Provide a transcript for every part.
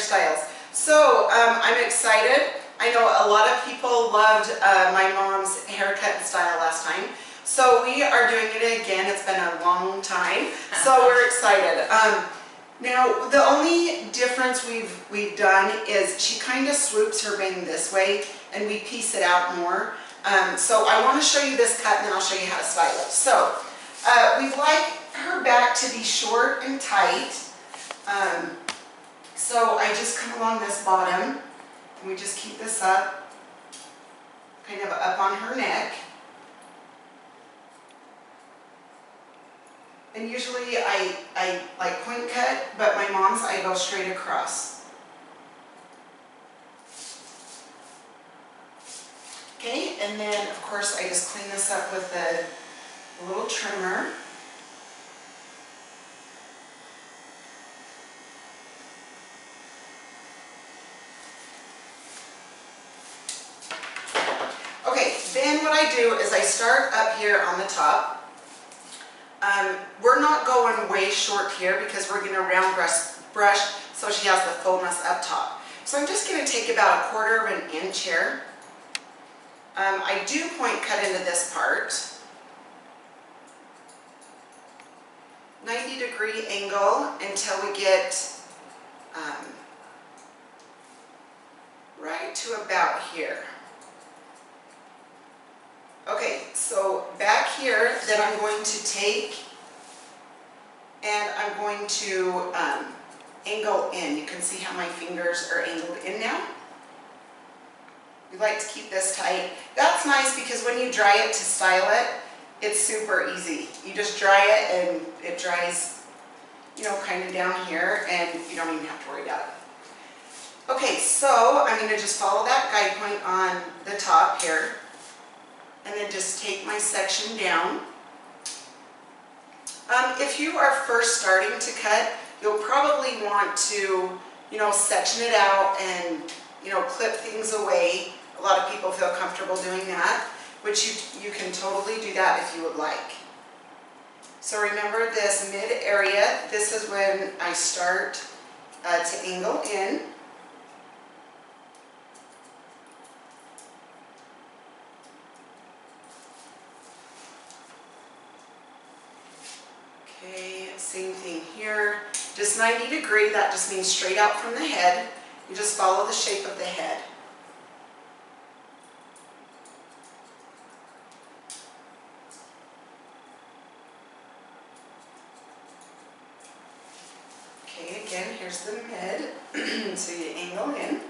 Hairstyles. So I'm excited. I know a lot of people loved my mom's haircut and style last time. So we are doing it again. It's been a long time. So we're excited. Now the only difference we've done is she kind of swoops her bang this way and we piece it out more. So I want to show you this cut and then I'll show you how to style it. So we'd like her back to be short and tight. So I just come along this bottom and we just keep this up, kind of up on her neck. And usually I like point cut, but my mom's I go straight across. Okay, and then of course I just clean this up with a little trimmer. Okay, then what I do is I start up here on the top. We're not going way short here because we're going to round brush so she has the fullness up top. So I'm just going to take about 1/4 of an inch here. I do point cut into this part. 90-degree angle until we get right to about here. Okay, so back here, then I'm going to take and I'm going to angle in. You can see how my fingers are angled in now. We like to keep this tight. That's nice because when you dry it to style it, it's super easy. You just dry it and it dries, you know, kind of down here and you don't even have to worry about it. Okay, so I'm going to just follow that guide point on the top here. And then just take my section down. If you are first starting to cut, you'll probably want to, you know, section it out and, you know, clip things away. A lot of people feel comfortable doing that, which you can totally do that if you would like. So remember this mid area, this is when I start to angle in. Okay, same thing here. Just 90-degree, that just means straight out from the head. You just follow the shape of the head. Okay, again, here's the mid. So you angle in.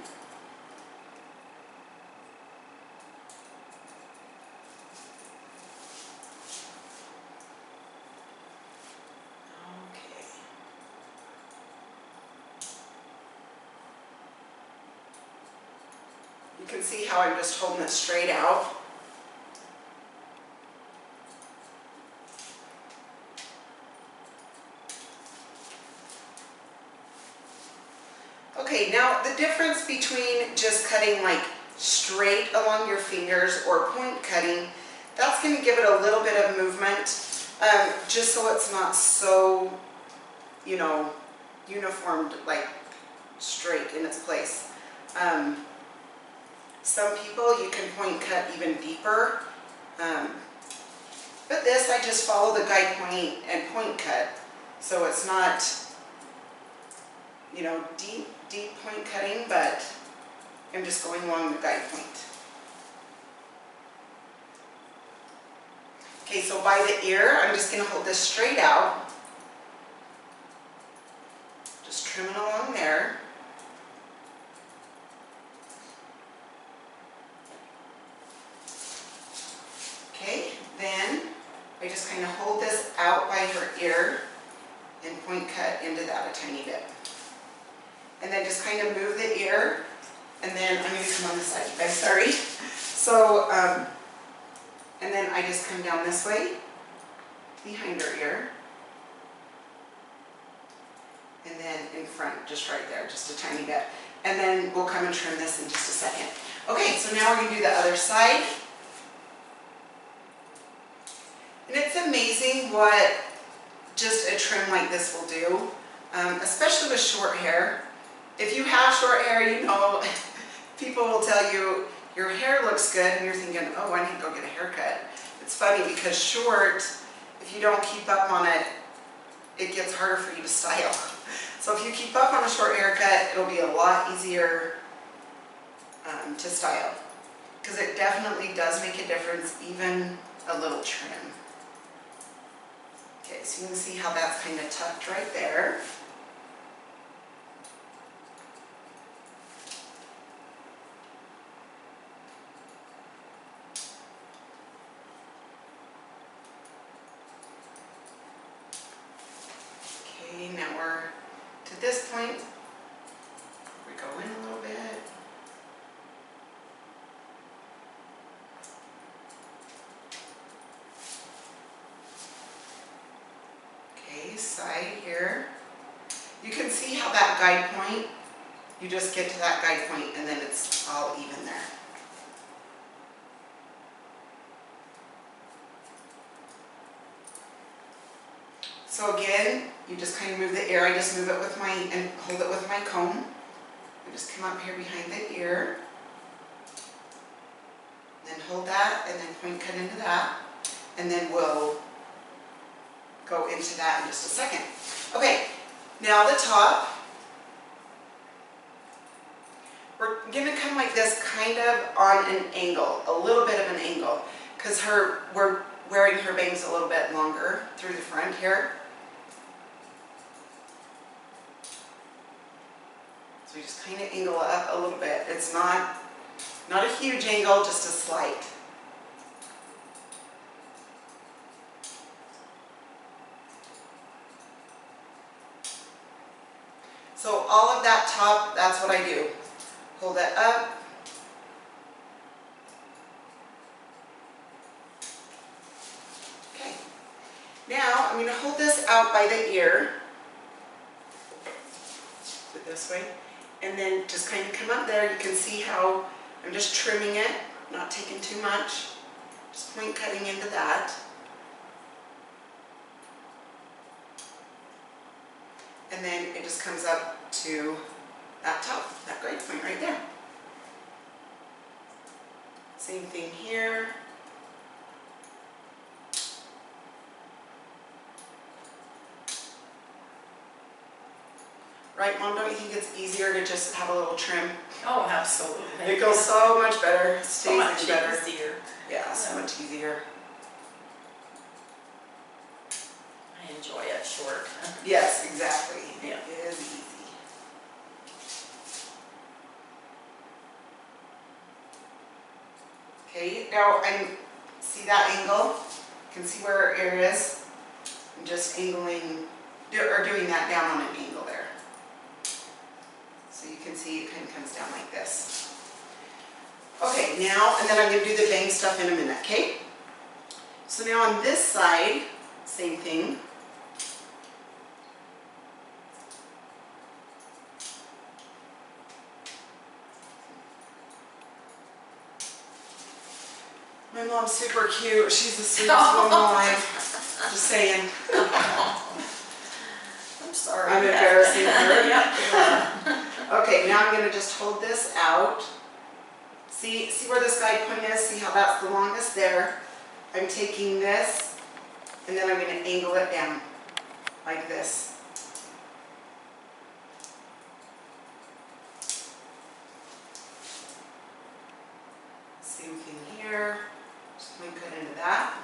You can see how I'm just holding it straight out. Okay, now the difference between just cutting like straight along your fingers or point cutting, that's going to give it a little bit of movement, just so it's not so, you know, uniformed, like straight in its place. Some people you can point cut even deeper, but this I just follow the guide point and point cut, so it's not, you know, deep point cutting, but I'm just going along the guide point. Okay, so by the ear, I'm just going to hold this straight out, just trim it along there. Okay, then I just kind of hold this out by her ear and point cut into that a tiny bit. And then just kind of move the ear, and then I'm going to come on this side, you guys, sorry. So, and then I just come down this way, behind her ear, and then in front, just right there, just a tiny bit. And then we'll come and trim this in just a second. Okay, so now we're going to do the other side. And it's amazing what just a trim like this will do, especially with short hair. if you have short hair, you know, people will tell you your hair looks good and you're thinking, oh, I need to go get a haircut. It's funny because short, if you don't keep up on it, it gets harder for you to style. So if you keep up on a short haircut, it'll be a lot easier to style, because it definitely does make a difference, even a little trim. Okay, so you can see how that's kind of tucked right there. Okay, now we're to this point. We go in a little bit. Okay, side here. You can see how that guide point, you just get to that guide point and then it's all even there. So again, you just kind of move the ear. I just move it with my, and hold it with my comb. I just come up here behind the ear. Then hold that and then point cut into that. And then we'll go into that in just a second. Okay, now the top. We're gonna come like this, kind of on an angle, a little bit of an angle, because we're wearing her bangs a little bit longer through the front here. So we just kind of angle it up a little bit. It's not a huge angle, just a slight. So all of that top, that's what I do. Hold it up. Okay. Now I'm going to hold this out by the ear. Put it this way. And then just kind of come up there. You can see how I'm just trimming it, not taking too much. Just point cutting into that. And then it just comes up to that top, that guide point right there. Same thing here. Right, Mom, don't you think it's easier to just have a little trim? Oh, absolutely. It goes so much better, it So stays much in better. easier. Yeah, so much easier. I enjoy it short. Yes, exactly. Yeah. It is easy. Okay, now see that angle? You can see where our ear is. I'm just angling, or doing that down on an angle there. So you can see it kind of comes down like this. Okay, now, and then I'm going to do the bang stuff in a minute, okay? So now on this side, same thing. My mom's super cute. She's the sweetest woman alive. Just saying. I'm sorry. I'm embarrassing her. Yeah. Okay, now I'm going to just hold this out. See where this guide point is? See how that's the longest there? I'm taking this and then I'm going to angle it down like this. Same thing here. Just going to cut into that.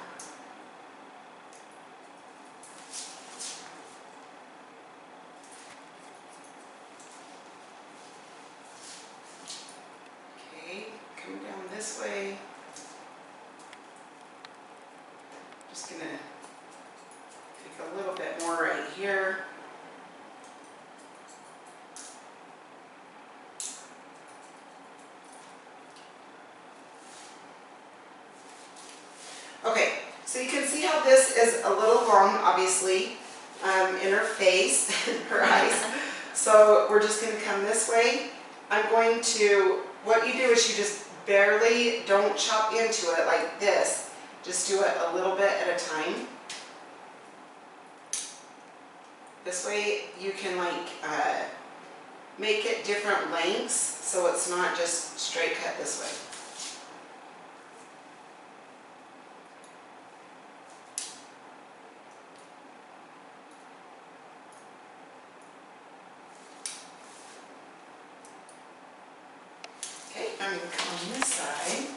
Okay, come down this way. Just going to take a little bit more right here. Okay, so you can see how this is a little long, obviously, in her face and her eyes. So we're just going to come this way. I'm going to, what you do is you just barely, don't chop into it like this. Just do it a little bit at a time. This way you can make it different lengths so it's not just straight cut this way. Okay, I'm going to come on this side.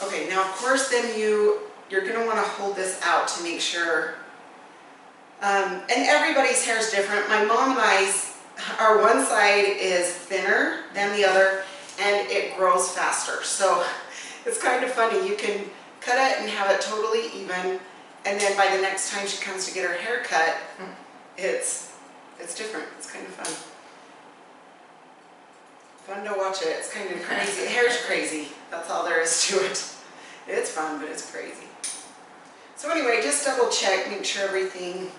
Okay, now of course then you're going to want to hold this out to make sure, and everybody's hair is different. My mom and I's, our one side is thinner than the other and it grows faster. So it's kind of funny. You can cut it and have it totally even, and then by the next time she comes to get her hair cut, it's different. It's kind of fun. Fun to watch it. It's kind of crazy. Hair's crazy. That's all there is to it. It's fun, but it's crazy. So anyway, just double check, make sure everything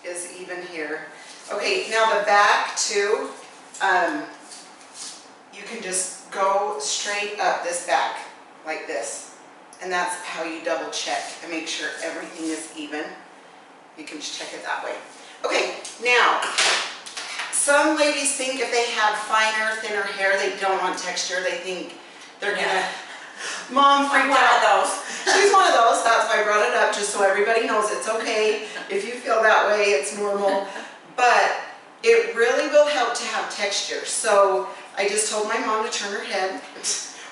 is even here. Okay, now the back too, you can just go straight up this back like this. And that's how you double check and make sure everything is even. You can just check it that way. Okay, now, some ladies think if they have finer, thinner hair, they don't want texture. They think they're gonna, Mom freaked out. One of those. She's one of those, that's why I brought it up, just so everybody knows it's okay. If you feel that way, it's normal. But it really will help to have texture. So I just told my mom to turn her head.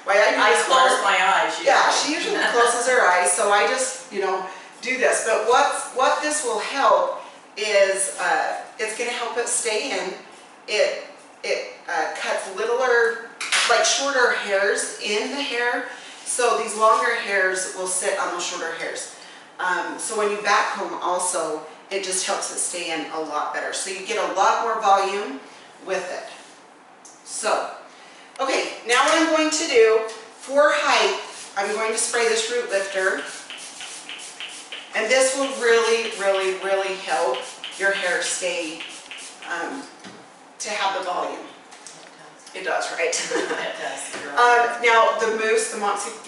Why I close my eyes. Yeah, she usually closes her eyes, so I just, do this. But what this will help is, it's gonna help it stay in. It cuts littler, like shorter hairs in the hair. So these longer hairs will sit on those shorter hairs. So when you back comb also, it just helps it stay in a lot better. So you get a lot more volume with it. So, okay, now what I'm going to do, for height, I'm going to spray this root lifter. And this will really, really, really help your hair stay, to have the volume. It does, right? It does. Now the mousse, the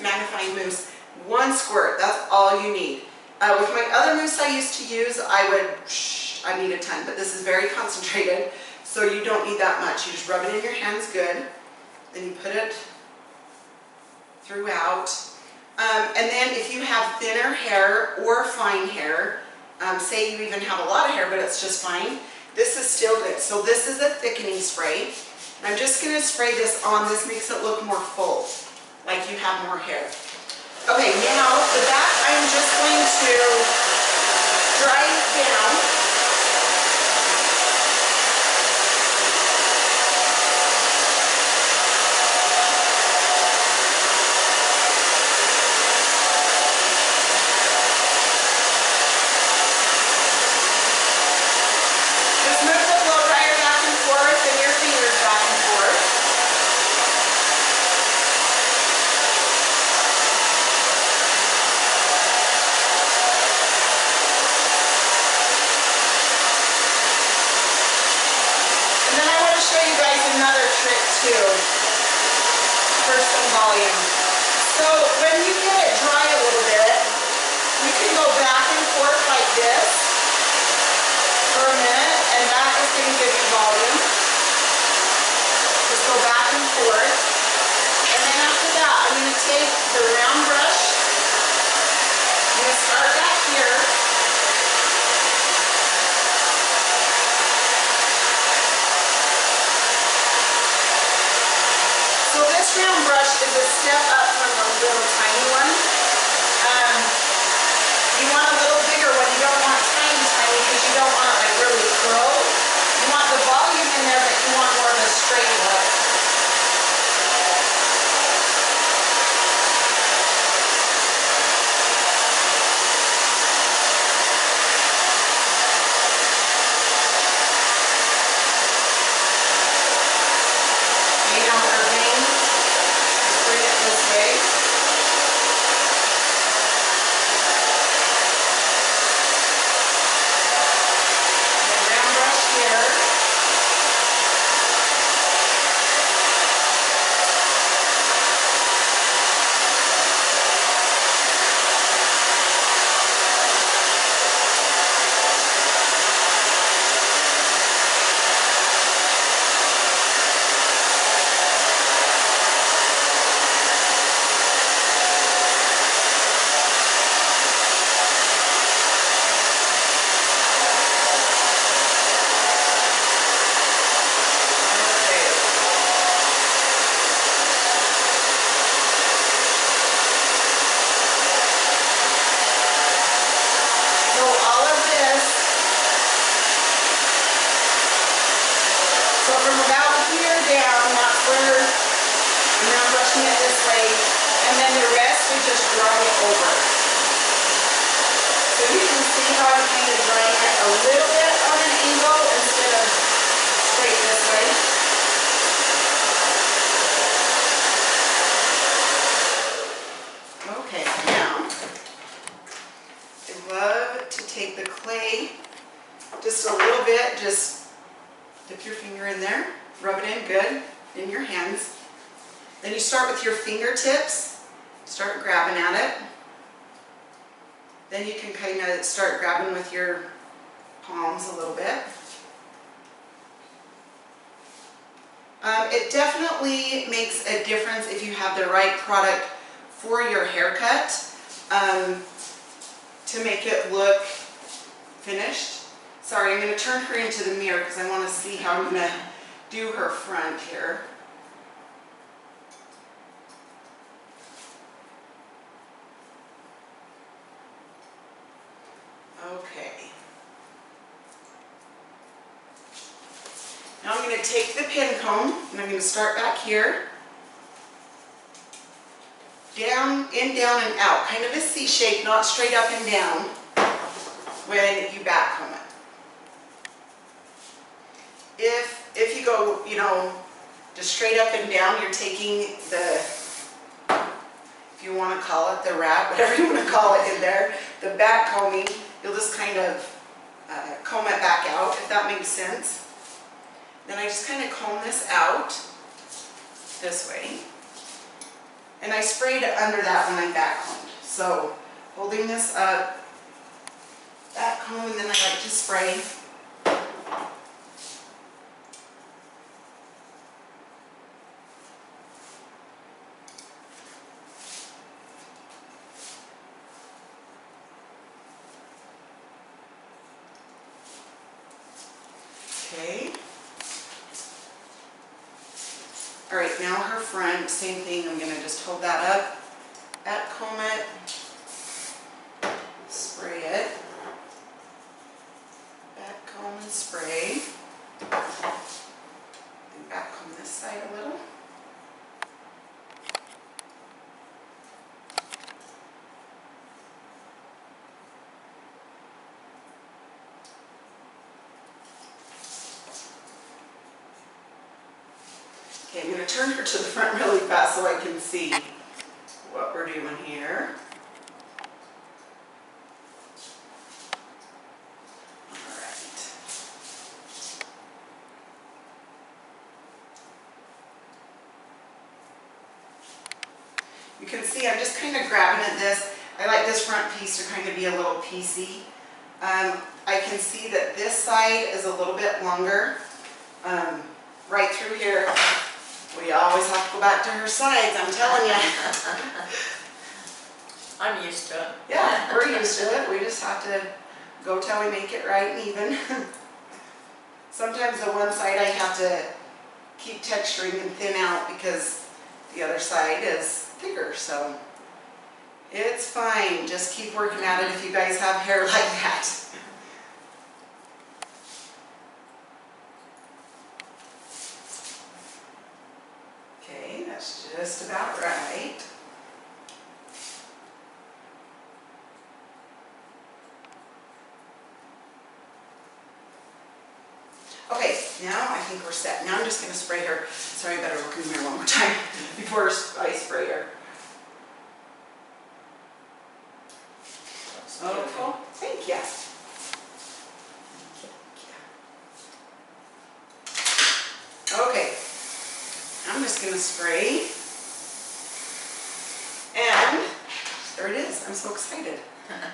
magnifying mousse, 1 squirt, that's all you need. With my other mousse I used to use, I need a ton, but this is very concentrated, so you don't need that much. You just rub it in your hands good, then you put it throughout. And then if you have thinner hair or fine hair, say you even have a lot of hair but it's just fine, this is still good. So this is a thickening spray. And I'm just going to spray this on. This makes it look more full, like you have more hair. Okay, now the back I'm just going to dry it down. For some volume. So when you get it dry a little bit, you can go back and forth like this for a minute, and that is going to give you volume. Just go back and forth. And then after that, I'm going to take the round brush. I'm going to start back here. Round brush is a step up from the little tiny one. You want a little bigger one. You don't want tiny because you don't want it like really curl. You want the volume in there, but you want more of a straight look. from about here down, that's where, and now I'm brushing it this way, and then the rest we just dry over. So you can see how I'm kind of drying it a little bit on an angle instead of straight this way. Okay, now I love to take the clay just a little bit, just dip your finger in there, rub it in good in your hands. Then you start with your fingertips, start grabbing at it. Then you can kind of start grabbing with your palms a little bit. It definitely makes a difference if you have the right product for your haircut to make it look finished. Sorry, I'm going to turn her into the mirror because I want to see how I'm going to do her front here. Okay. Now I'm going to take the pin comb and I'm going to start back here. Down, in, down, and out. Kind of a C shape, not straight up and down when you back comb it. If you go, you know, just straight up and down, you're taking the, if you want to call it the wrap, whatever you want to call it in there, the back combing, you'll just kind of comb it back out, if that makes sense. Then I just kind of comb this out this way. And I sprayed it under that when I back combed. So holding this up, back comb, and then I like to spray. Okay. All right, now her front, same thing. I'm going to just hold that up, back comb it, spray it, back comb and spray, and back comb this side a little. Okay, I'm going to turn her to the front really fast so I can see what we're doing here. Alright. You can see I'm just kind of grabbing at this. I like this front piece to kind of be a little piecey. I can see that this side is a little bit longer. Right through here. We always have to go back to her sides, I'm telling you. I'm used to it. Yeah, we're used to it. We just have to go till we make it right and even. Sometimes the one side I have to keep texturing and thin out because the other side is thicker, so it's fine. Just keep working at it if you guys have hair like that. Okay, that's just about right. Okay, now I think we're set. Now I'm just going to spray her. Sorry, I better look in the mirror one more time before I spray her. Okay, thank you. Okay, I'm just going to spray. And there it is. I'm so excited.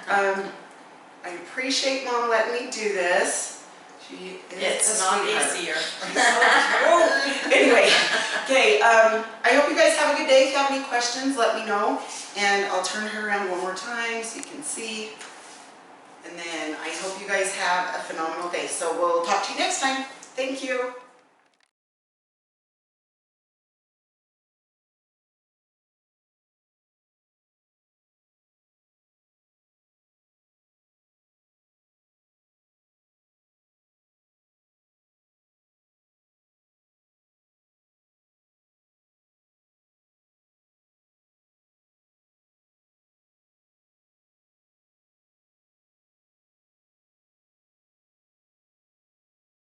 I appreciate Mom letting me do this. It's not easier. Anyway, okay, I hope you guys have a good day. If you have any questions, let me know. And I'll turn her around one more time so you can see. And then I hope you guys have a phenomenal day. So we'll talk to you next time. Thank you.